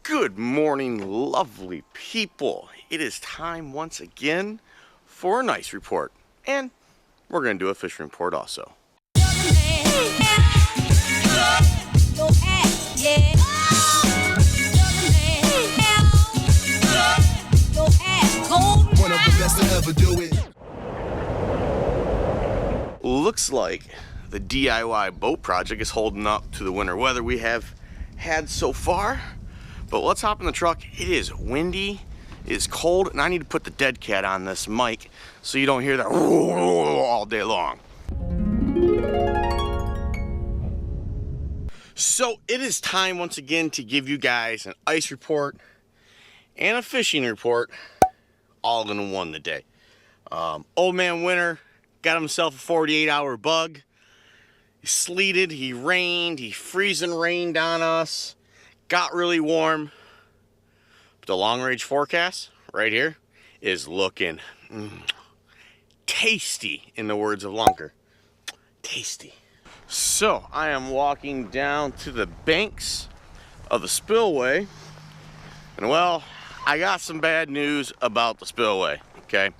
Good morning, lovely people. It is time once again for a nice report, and we're going to do a fishing report also. One of the best to ever do it. Looks like the DIY boat project is holding up to the winter weather we have had so far. But let's hop in the truck. It is windy, it is cold, and I need to put the dead cat on this mic so you don't hear that all day long. So it is time once again to give you guys an ice report and a fishing report all in one today. Old man winter got himself a 48-hour bug. He sleeted, he rained, he freezing rained on us. Got really warm. But the long range forecast right here is looking tasty, in the words of Lunker. Tasty. So I am walking down to the banks of the spillway, and well, I got some bad news about the spillway. Okay,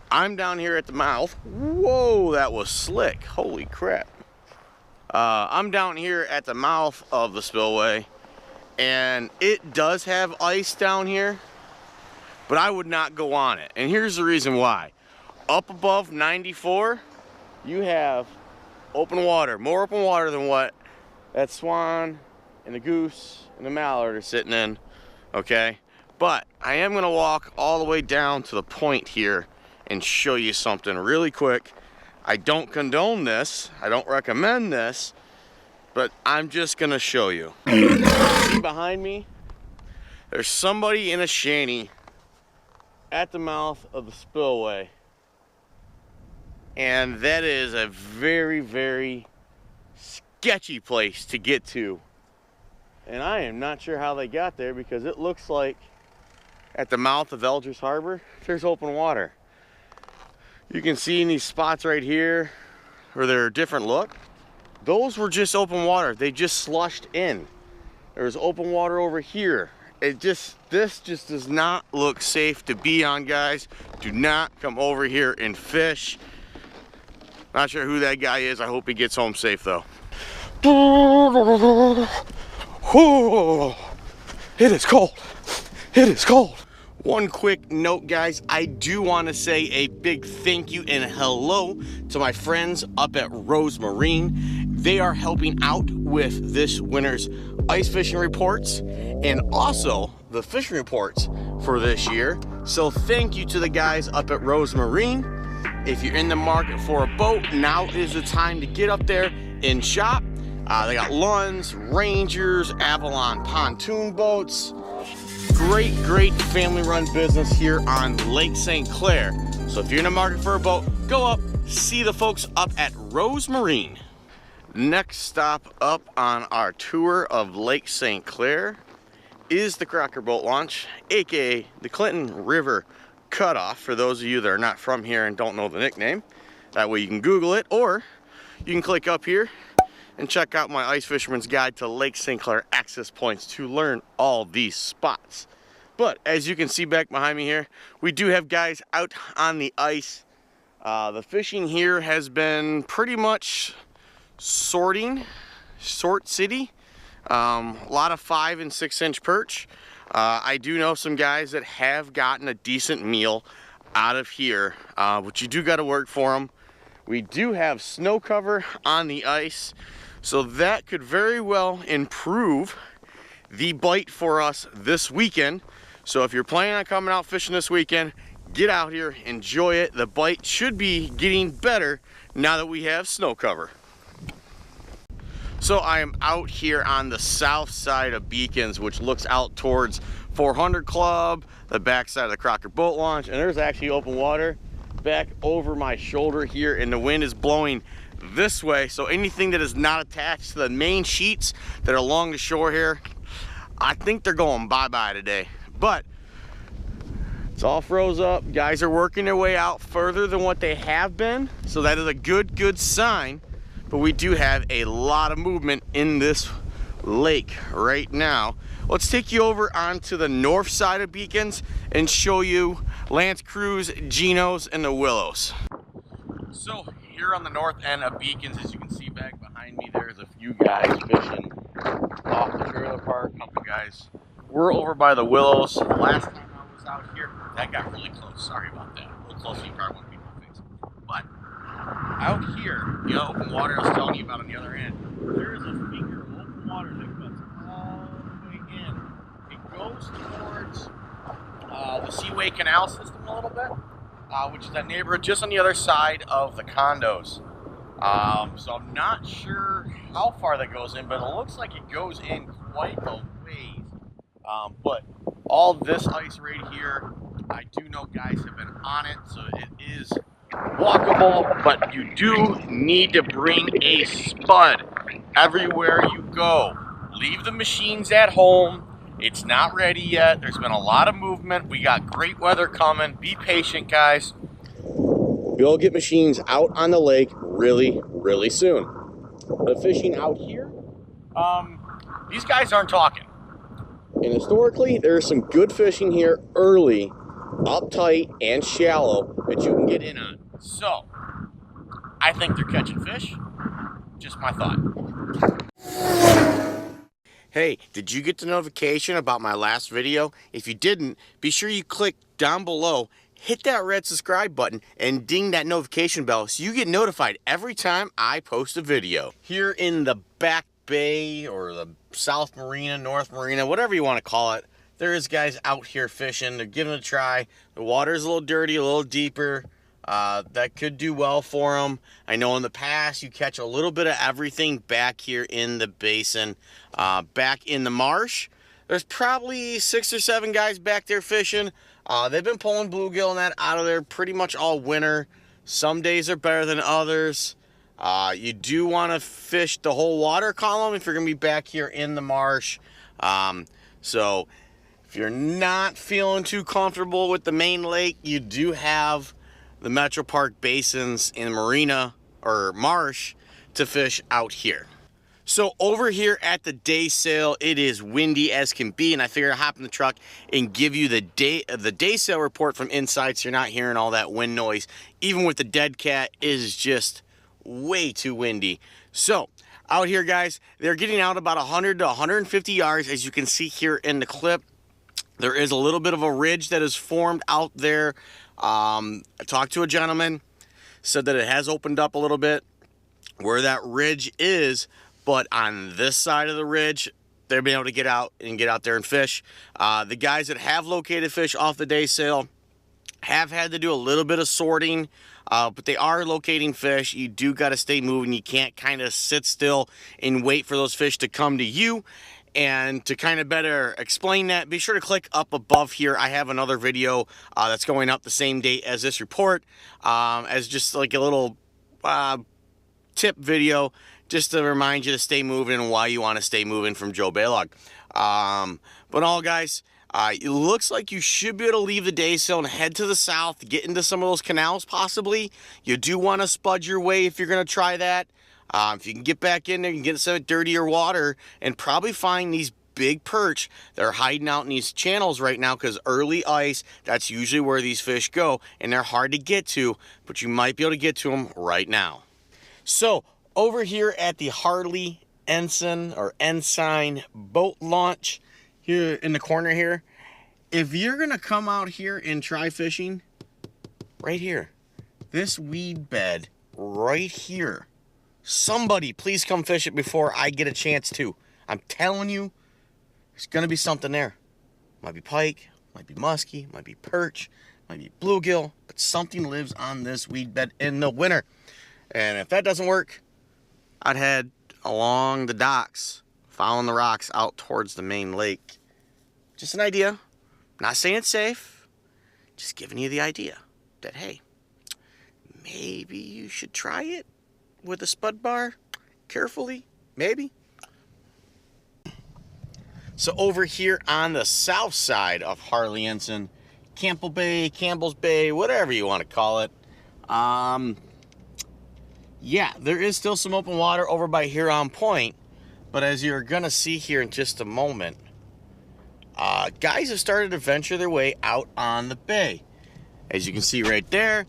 I'm down here at the mouth. Whoa, that was slick. Holy crap. I'm down here at the mouth of the spillway, and it does have ice down here, but I would not go on it. And here's the reason why. Up above 94, you have open water, more open water than what that swan and the goose and the mallard are sitting in, okay? But I am gonna walk all the way down to the point here and show you something really quick. I don't condone this, I don't recommend this, but I'm just gonna show you. See behind me? There's somebody in a shanty at the mouth of the spillway. And that is a very, very sketchy place to get to. And I am not sure how they got there, because it looks like at the mouth of Eldridge Harbor, there's open water. You can see in these spots right here where they're a different look. Those were just open water. They just slushed in. There's open water over here. This just does not look safe to be on, guys. Do not come over here and fish. Not sure who that guy is. I hope he gets home safe though. It is cold. It is cold. One quick note, guys, I do want to say a big thank you and hello to my friends up at Rose Marine. They are helping out with this winter's ice fishing reports and also the fishing reports for this year. So thank you to the guys up at Rose Marine. If you're in the market for a boat, now is the time to get up there and shop. They got Lunds, Rangers, Avalon pontoon boats. Great family-run business here on Lake St Clair. So if you're in the market for a boat, go up, see the folks up at Rose Marine. Next stop up on our tour of Lake St Clair is the Crocker Boat Launch, aka the Clinton River Cutoff, for those of you that are not from here and don't know the nickname. That way you can Google it, or you can click up here and check out my Ice Fisherman's Guide to Lake St Clair access points to learn all these spots. But as you can see back behind me here, we do have guys out on the ice. The fishing here has been pretty much sort city. A lot of 5 and 6 inch perch. I do know some guys that have gotten a decent meal out of here, but you do got to work for them. We do have snow cover on the ice, so that could very well improve the bite for us this weekend. So if you're planning on coming out fishing this weekend, get out here, enjoy it. The bite should be getting better now that we have snow cover. So I am out here on the south side of Beacons, which looks out towards 400 Club, the back side of the Crocker Boat Launch, and there's actually open water back over my shoulder here, and the wind is blowing this way. So anything that is not attached to the main sheets that are along the shore here, I think they're going bye-bye today. But it's all froze up. Guys are working their way out further than what they have been, so that is a good sign. But we do have a lot of movement in this lake right now. let's take you over onto the north side of Beacons and show you Lance Cruz, Geno's, and the Willows. So here on the north end of Beacons, as you can see back behind me, there's a few guys fishing off the trailer park. A couple guys. We're over by the Willows. Last time I was out here, that got really close. Sorry about that. A little close, you probably won't be able to fix it. But out here, you know, open water I was telling you about on the other end, there is a finger of open water that cuts all the way in. It goes towards the Seaway Canal system a little bit, which is that neighborhood just on the other side of the condos. So I'm not sure how far that goes in, but it looks like it goes in quite a ways. But all this ice right here, I do know guys have been on it, so it is walkable, but you do need to bring a spud everywhere you go. Leave the machines at home. It's not ready yet. There's been a lot of movement. We got great weather coming. Be patient, guys. We'll get machines out on the lake really, really soon. The fishing out here, these guys aren't talking. And historically, there's some good fishing here early, uptight, and shallow that you can get in on. So, I think they're catching fish. Just my thought. Hey, did you get the notification about my last video? If you didn't, be sure you click down below, hit that red subscribe button, and ding that notification bell so you get notified every time I post a video. Here in the back bay, or the South Marina, North Marina, whatever you want to call it, there is guys out here fishing. They're giving it a try. The water's a little dirty, a little deeper. That could do well for them. I know in the past you catch a little bit of everything back here in the basin. Back in the marsh, there's probably 6 or 7 guys back there fishing. They've been pulling bluegill and that out of there pretty much all winter. Some days are better than others. You do want to fish the whole water column if you're going to be back here in the marsh. So if you're not feeling too comfortable with the main lake, you do have the Metro Park basins in marina or marsh to fish out here. So over here at the day sail, it is windy as can be, and I figured I'd hop in the truck and give you the day sail report from inside so you're not hearing all that wind noise. Even with the dead cat, it is just way too windy. So out here, guys, they're getting out about 100 to 150 yards, as you can see here in the clip. There is a little bit of a ridge that is formed out there. I talked to a gentleman, said that it has opened up a little bit where that ridge is, but on this side of the ridge, they've been able to get out there and fish. The guys that have located fish off the day sail have had to do a little bit of sorting, but they are locating fish. You do got to stay moving. You can't kind of sit still and wait for those fish to come to you. And to kind of better explain that, be sure to click up above here. I have another video that's going up the same date as this report, as just like a little tip video, just to remind you to stay moving and why you want to stay moving from Joe Baylog. But all guys, it looks like you should be able to leave the day sail and head to the south, get into some of those canals possibly. You do want to spud your way if you're going to try that. If you can get back in there, you can get some dirtier water and probably find these big perch that are hiding out in these channels right now, because early ice, that's usually where these fish go, and they're hard to get to, but you might be able to get to them right now. So over here at the Harley Ensign boat launch here in the corner here, if you're going to come out here and try fishing, right here, this weed bed right here, somebody please come fish it before I get a chance to. I'm telling you, there's going to be something there. Might be pike, might be muskie, might be perch, might be bluegill, but something lives on this weed bed in the winter. And if that doesn't work, I'd head along the docks, following the rocks out towards the main lake. Just an idea. Not saying it's safe, just giving you the idea that, hey, maybe you should try it with a spud bar, carefully, maybe. So over here on the south side of Harley Ensign, Campbell Bay, Campbell's Bay, whatever you want to call it, yeah, there is still some open water over by Huron Point, but as you're gonna see here in just a moment, guys have started to venture their way out on the bay. As you can see right there,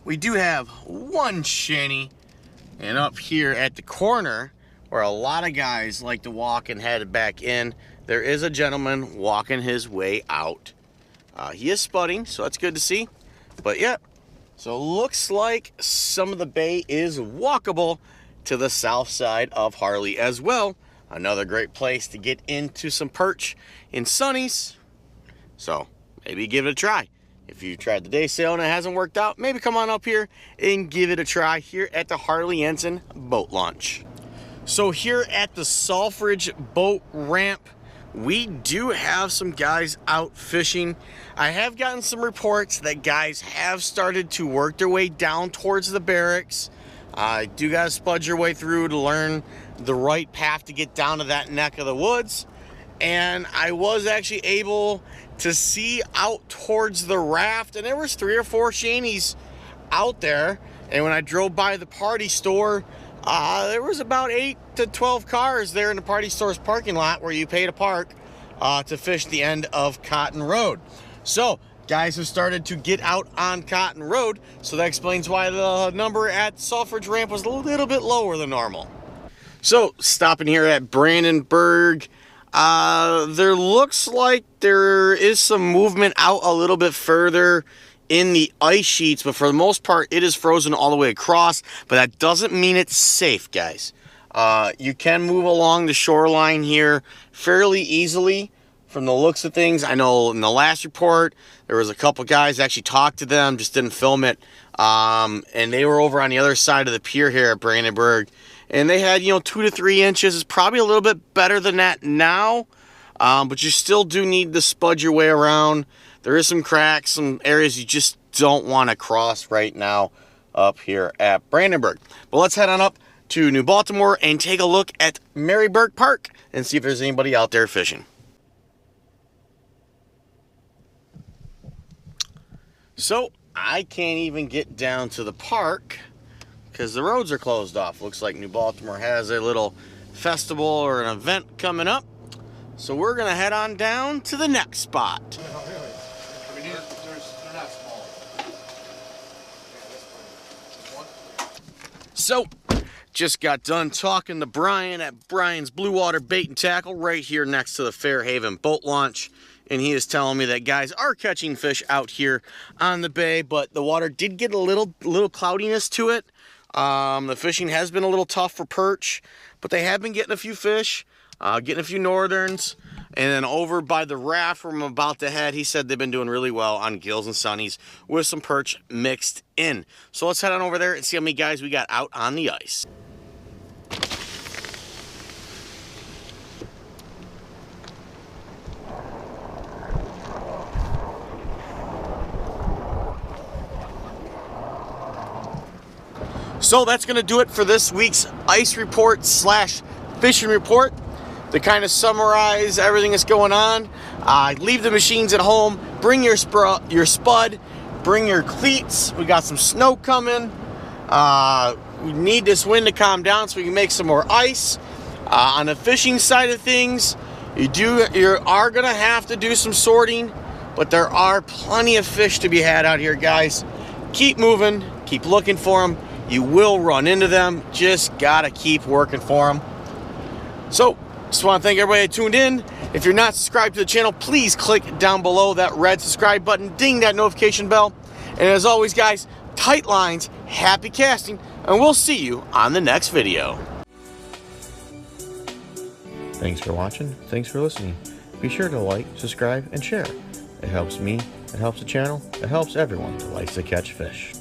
we do have one shanty, and up here at the corner where a lot of guys like to walk and head back in, there is a gentleman walking his way out. He is spudding, so that's good to see. But yeah, so it looks like some of the bay is walkable to the south side of Harley as well. Another great place to get into some perch in sunnies. So maybe give it a try. If you tried the day sail and it hasn't worked out, maybe come on up here and give it a try here at the Harley Ensign boat launch. So here at the Selfridge boat ramp, we do have some guys out fishing. I have gotten some reports that guys have started to work their way down towards the barracks. You do gotta spud your way through to learn the right path to get down to that neck of the woods. And I was actually able to see out towards the raft, and there was 3 or 4 shanties out there. And when I drove by the party store, there was about 8 to 12 cars there in the party store's parking lot where you pay to park to fish the end of Cotton Road. So guys have started to get out on Cotton Road, so that explains why the number at Selfridge ramp was a little bit lower than normal. So stopping here at Brandenburg, there looks like there is some movement out a little bit further in the ice sheets, but for the most part it is frozen all the way across. But that doesn't mean it's safe, guys. You can move along the shoreline here fairly easily from the looks of things. I know in the last report there was a couple guys actually talked to them, just didn't film it, and they were over on the other side of the pier here at Brandenburg, and they had, 2 to 3 inches. It's probably a little bit better than that now, but you still do need to spud your way around. There is some cracks, some areas you just don't want to cross right now up here at Brandenburg. But let's head on up to New Baltimore and take a look at Maryburg Park and see if there's anybody out there fishing. So I can't even get down to the park because the roads are closed off. Looks like New Baltimore has a little festival or an event coming up. So we're gonna head on down to the next spot. So, just got done talking to Brian at Brian's Blue Water Bait and Tackle right here next to the Fairhaven boat launch. And he is telling me that guys are catching fish out here on the bay, but the water did get a little cloudiness to it. The fishing has been a little tough for perch, but they have been getting a few fish, getting a few northerns. And then over by the raft where I'm about to head, he said they've been doing really well on gills and sunnies with some perch mixed in. So let's head on over there and see how many guys we got out on the ice. So that's going to do it for this week's ice report slash fishing report. To kind of summarize everything that's going on, leave the machines at home, bring your spud, bring your cleats. We got some snow coming. We need this wind to calm down so we can make some more ice. On the fishing side of things, you are going to have to do some sorting, but there are plenty of fish to be had out here, guys. Keep moving, keep looking for them. You will run into them, just gotta keep working for them. So, just want to thank everybody that tuned in. If you're not subscribed to the channel, please click down below that red subscribe button, ding that notification bell. And as always, guys, tight lines, happy casting, and we'll see you on the next video. Thanks for watching, thanks for listening. Be sure to like, subscribe, and share. It helps me, it helps the channel, it helps everyone that likes to catch fish.